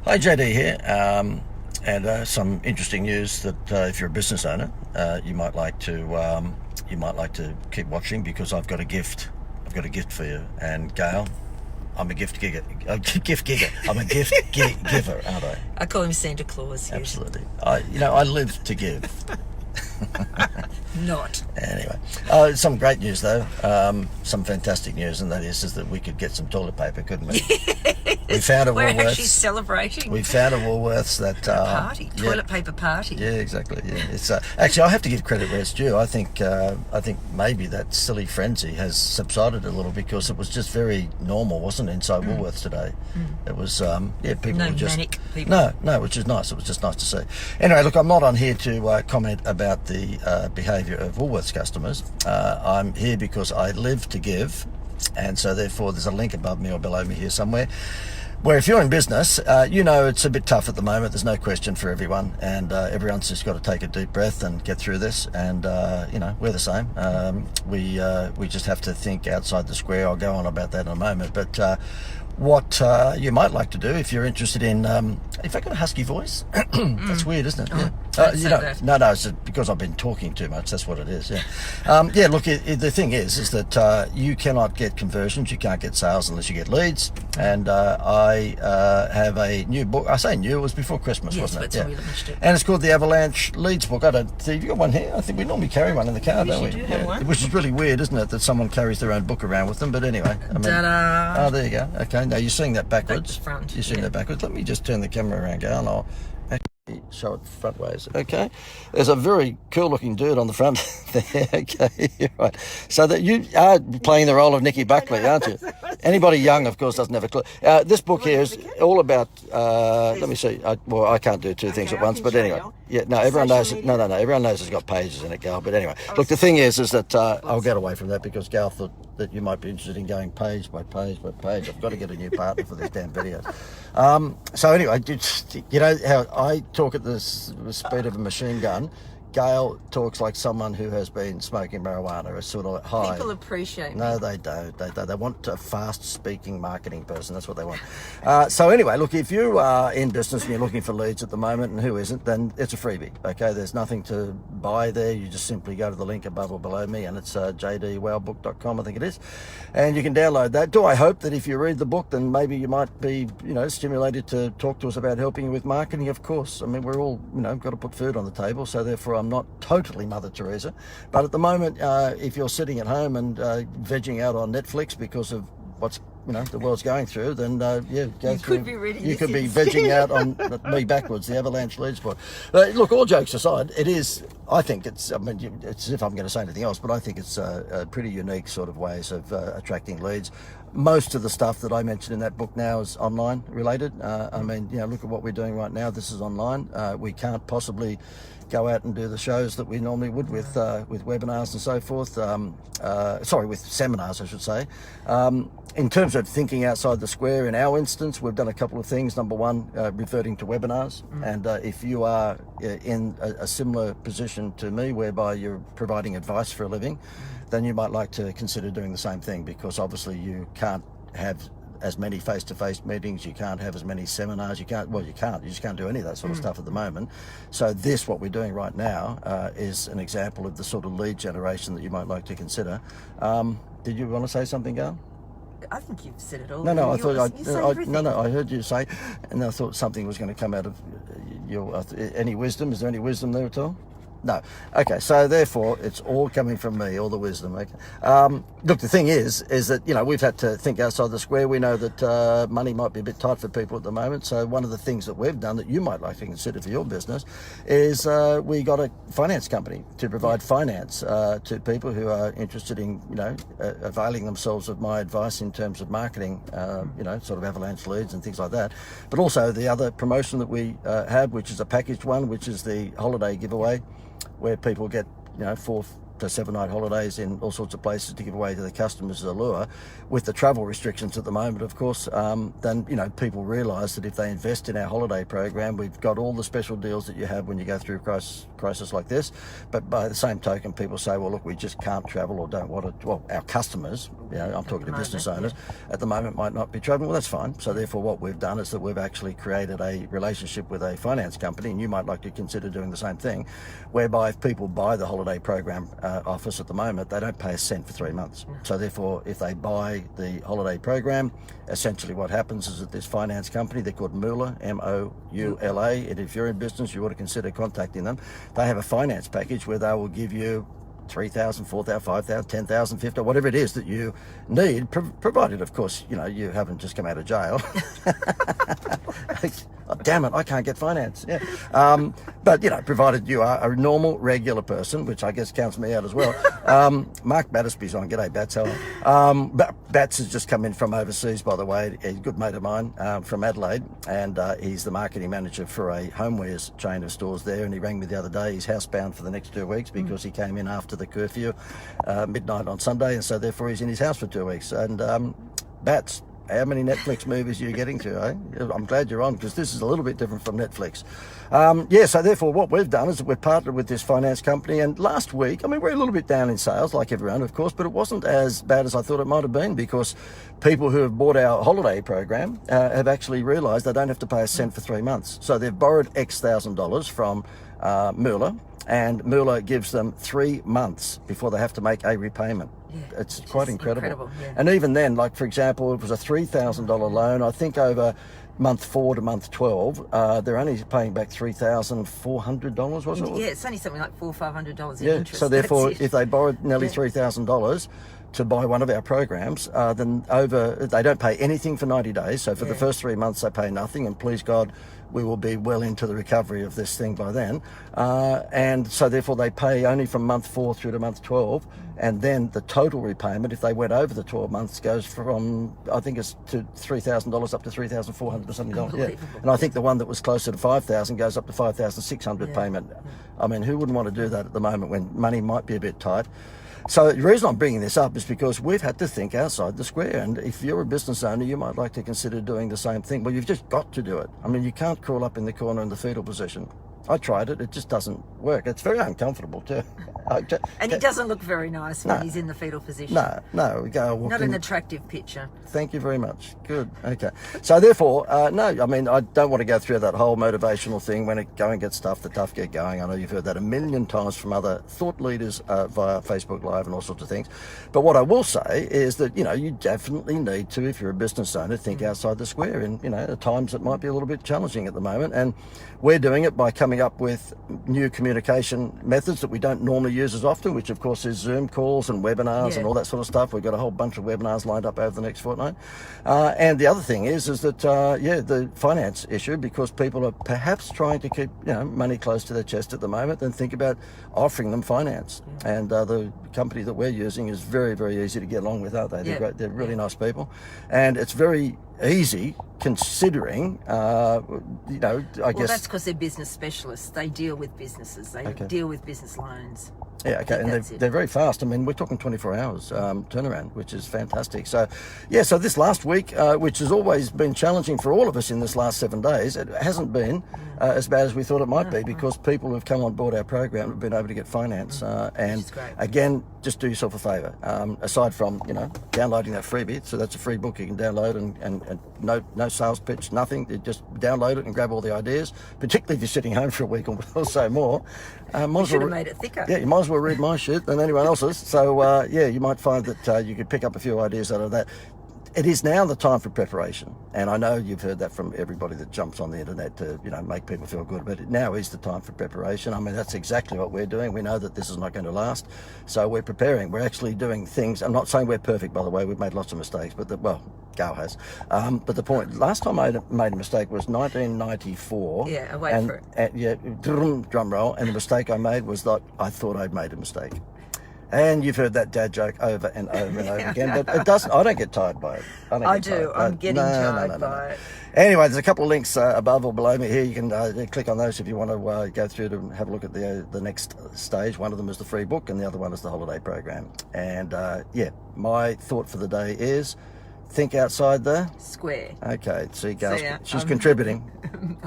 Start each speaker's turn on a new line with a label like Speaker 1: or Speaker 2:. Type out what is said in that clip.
Speaker 1: Hi, JD here, and some interesting news that if you're a business owner, you might like to keep watching because I've got a gift. I've got a gift for you. And Gail, I'm a gift giver. I'm a gift giver, aren't I?
Speaker 2: I call him Santa Claus. Yes.
Speaker 1: Absolutely. I live to give.
Speaker 2: Not.
Speaker 1: Anyway, some great news though. Some fantastic news, and that is that we could get some toilet paper, couldn't we? We found a
Speaker 2: We're
Speaker 1: Woolworths.
Speaker 2: actually celebrating.
Speaker 1: We found a Woolworths that
Speaker 2: party, toilet paper party.
Speaker 1: Yeah, exactly. Yeah, it's actually I have to give credit where it's due. I think maybe that silly frenzy has subsided a little because it was just very normal, wasn't it, inside Woolworths today? It was people
Speaker 2: No
Speaker 1: were just
Speaker 2: manic people.
Speaker 1: No, which is nice. It was just nice to see. Anyway, look, I'm not on here to comment about the behaviour of Woolworths customers. I'm here because I live to give, and so therefore there's a link above me or below me here somewhere, where if you're in business, it's a bit tough at the moment. There's no question for everyone, and everyone's just got to take a deep breath and get through this. And we're the same. We just have to think outside the square. I'll go on about that in a moment. But what you might like to do if you're interested in, if I got a husky voice, that's weird, isn't it? Yeah. No, it's just because I've been talking too much. That's what it is. Yeah. Look, the thing is that you cannot get conversions, you can't get sales unless you get leads. And I have a new book. I say new, it was before Christmas, wasn't it?
Speaker 2: Yes, we launched it.
Speaker 1: And it's called the Avalanche Leads book. I don't think you got one here. I think we normally carry one in the car, don't we?
Speaker 2: Do have one.
Speaker 1: Which is really weird, isn't it, that someone carries their own book around with them? But anyway,
Speaker 2: Ta-da!
Speaker 1: Oh, there you go. Okay, now you're seeing that backwards.
Speaker 2: Back to front,
Speaker 1: You're seeing that backwards. Let me just turn the camera around, Gail, and I'll actually show it front ways. Okay, there's a very cool looking dude on the front there. Okay, right. So that you are playing the role of Nicky Buckley, aren't you? Anybody young, of course, doesn't have a clue. This book here is all about. Let me see. I can't do two things at once, but anyway. Yeah, no, everyone knows. No, everyone knows it's got pages in it, Gail. But anyway, look, the thing is that I'll get away from that because Gail thought that you might be interested in going page by page by page. I've got to get a new partner for this damn video. So anyway, you know how I talk at the speed of a machine gun. Gail talks like someone who has been smoking marijuana, a sort of high.
Speaker 2: People appreciate me.
Speaker 1: No, they don't. They want a fast-speaking marketing person. That's what they want. So anyway, look, if you are in business and you're looking for leads at the moment, and who isn't, then it's a freebie, okay? There's nothing to buy there. You just simply go to the link above or below me, and it's jdwowbook.com, I think it is, and you can download that. Do I hope that if you read the book, then maybe you might be, stimulated to talk to us about helping you with marketing? Of course. I mean, we're all, got to put food on the table, so therefore I'm not totally Mother Teresa, but at the moment, if you're sitting at home and vegging out on Netflix because of what's the world's going through, then go through.
Speaker 2: Could be reading
Speaker 1: you
Speaker 2: this
Speaker 1: could be
Speaker 2: instead.
Speaker 1: vegging out on me backwards, the Avalanche Leads book. Look, all jokes aside, it is. I think it's. I mean, it's as if I'm going to say anything else, but I think it's a pretty unique sort of ways of attracting leads. Most of the stuff that I mentioned in that book now is online related. I mean, look at what we're doing right now. This is online. We can't possibly go out and do the shows that we normally would with webinars and so forth. With seminars, I should say. In terms of thinking outside the square, in our instance, we've done a couple of things. Number one, reverting to webinars. And if you are in a similar position to me, whereby you're providing advice for a living, then you might like to consider doing the same thing, because obviously you can't have as many face-to-face meetings, you can't have as many seminars, you just can't do any of that sort of stuff at the moment. So what we're doing right now is an example of the sort of lead generation that you might like to consider. Did you want to say something, Gail?
Speaker 2: I think you've said it all.
Speaker 1: No, I
Speaker 2: thought
Speaker 1: I heard you say, and I thought something was going to come out of your any wisdom. Is there any wisdom there at all? No. Okay, so therefore it's all coming from me, all the wisdom. Okay. Look, the thing is that we've had to think outside the square. We know that money might be a bit tight for people at the moment. So one of the things that we've done that you might like to consider for your business is we got a finance company to provide finance to people who are interested in availing themselves of my advice in terms of marketing, sort of avalanche leads and things like that. But also the other promotion that we have, which is a packaged one, which is the holiday giveaway, where people get 4 7-night holidays in all sorts of places to give away to the customers as a lure. With the travel restrictions at the moment, of course, then, you know, people realise that if they invest in our holiday program, we've got all the special deals that you have when you go through a crisis like this. But by the same token, people say, well, look, we just can't travel or don't want to. Well, our customers, you know, I'm talking to business owners, at the moment might not be traveling. Well, that's fine. So therefore, what we've done is that we've actually created a relationship with a finance company, and you might like to consider doing the same thing, whereby if people buy the holiday program office at the moment, they don't pay a cent for 3 months. So therefore, if they buy the holiday program, essentially what happens is that this finance company, they're called Moula, M-O-U-L-A, and if you're in business, you ought to consider contacting them. They have a finance package where they will give you 3,000, 4,000, 5,000, 10,000, 50, whatever it is that you need, provided, of course, you know, you haven't just come out of jail. Oh, damn it, I can't get finance. Yeah. But, you know, provided you are a normal, regular person, which I guess counts me out as well. Mark Battersby's on. G'day, Bats. How are you? Bats has just come in from overseas, by the way. He's a good mate of mine from Adelaide, and he's the marketing manager for a homewares chain of stores there, and he rang me the other day. He's housebound for the next 2 weeks because he came in after the curfew, midnight on Sunday, and so therefore he's in his house for 2 weeks. And Bats, how many Netflix movies are you getting to, eh? I'm glad you're on, because this is a little bit different from Netflix. So therefore what we've done is that we've partnered with this finance company, and last week, I mean, we're a little bit down in sales like everyone, of course, but it wasn't as bad as I thought it might have been, because people who have bought our holiday program have actually realised they don't have to pay a cent for 3 months. So they've borrowed X $1,000 from Moula, and Moula gives them 3 months before they have to make a repayment. Yeah, it's quite incredible. Yeah. And even then, like, for example, it was a $3,000 loan. I think over month 4 to month 12, they're only paying back $3,400, wasn't it?
Speaker 2: Yeah, it's only something like $400 or $500 in interest.
Speaker 1: So therefore, if they borrowed nearly $3,000 to buy one of our programs, then they don't pay anything for 90 days. So for the first 3 months, they pay nothing, and please God, we will be well into the recovery of this thing by then. And so therefore they pay only from month 4 through to month 12. And then the total repayment, if they went over the 12 months, goes from, I think it's to $3,000 up to $3,400 or something. Yeah. And I think the one that was closer to $5,000 goes up to $5,600 payment. I mean, who wouldn't want to do that at the moment when money might be a bit tight? So the reason I'm bringing this up is because we've had to think outside the square, and if you're a business owner, you might like to consider doing the same thing. Well, you've just got to do it. I mean, you can't crawl up in the corner in the fetal position. I tried it, it just doesn't work. It's very uncomfortable too.
Speaker 2: And he doesn't look very nice when he's in the fetal position.
Speaker 1: No, we go walking.
Speaker 2: Not an attractive picture.
Speaker 1: Thank you very much. Good. Okay. So therefore, no, I mean, I don't want to go through that whole motivational thing. When it go and get stuff, the tough get going. I know you've heard that a million times from other thought leaders via Facebook Live and all sorts of things. But what I will say is that, you know, you definitely need to, if you're a business owner, think outside the square. And, you know, at times it might be a little bit challenging at the moment. And we're doing it by coming up with new communication methods that we don't normally use as often, which of course is Zoom calls and webinars and all that sort of stuff. We've got a whole bunch of webinars lined up over the next fortnight. And the other thing is that, the finance issue, because people are perhaps trying to keep, you know, money close to their chest at the moment, then think about offering them finance. And the company that we're using is very, very easy to get along with, aren't they? They're great. They're really nice people. And it's very easy considering, I guess...
Speaker 2: Well, that's because they're business specialists. They deal with businesses. They deal with business loans.
Speaker 1: Yeah, okay, and they're very fast. I mean, we're talking 24 hours turnaround, which is fantastic. So, so this last week, which has always been challenging for all of us in this last 7 days, it hasn't been as bad as we thought it might be, because people who've come on board our program have been able to get finance. And again, just do yourself a favour. Aside from, downloading that freebie, so that's a free book you can download, and no sales pitch, nothing. You just download it and grab all the ideas, particularly if you're sitting home for a week or so more.
Speaker 2: You should have made it thicker.
Speaker 1: Yeah, you might as well read my shit than anyone else's. So, you might find that you could pick up a few ideas out of that. It is now the time for preparation. And I know you've heard that from everybody that jumps on the internet to, make people feel good. But it now is the time for preparation. I mean, that's exactly what we're doing. We know that this is not going to last. So we're preparing. We're actually doing things. I'm not saying we're perfect, by the way. We've made lots of mistakes. But Gal has. But the point, last time I made a mistake was 1994.
Speaker 2: Yeah, I wait for it.
Speaker 1: Drum roll. And the mistake I made was that I thought I'd made a mistake. And you've heard that dad joke over and over and over again, but it doesn't. I don't get tired by it.
Speaker 2: I do. I'm getting tired by it.
Speaker 1: Anyway, there's a couple of links above or below me here. You can click on those if you want to go through to have a look at the next stage. One of them is the free book, and the other one is the holiday program. And yeah, my thought for the day is think outside the
Speaker 2: square.
Speaker 1: Okay, see,
Speaker 2: See ya.
Speaker 1: she's contributing.
Speaker 2: Bye.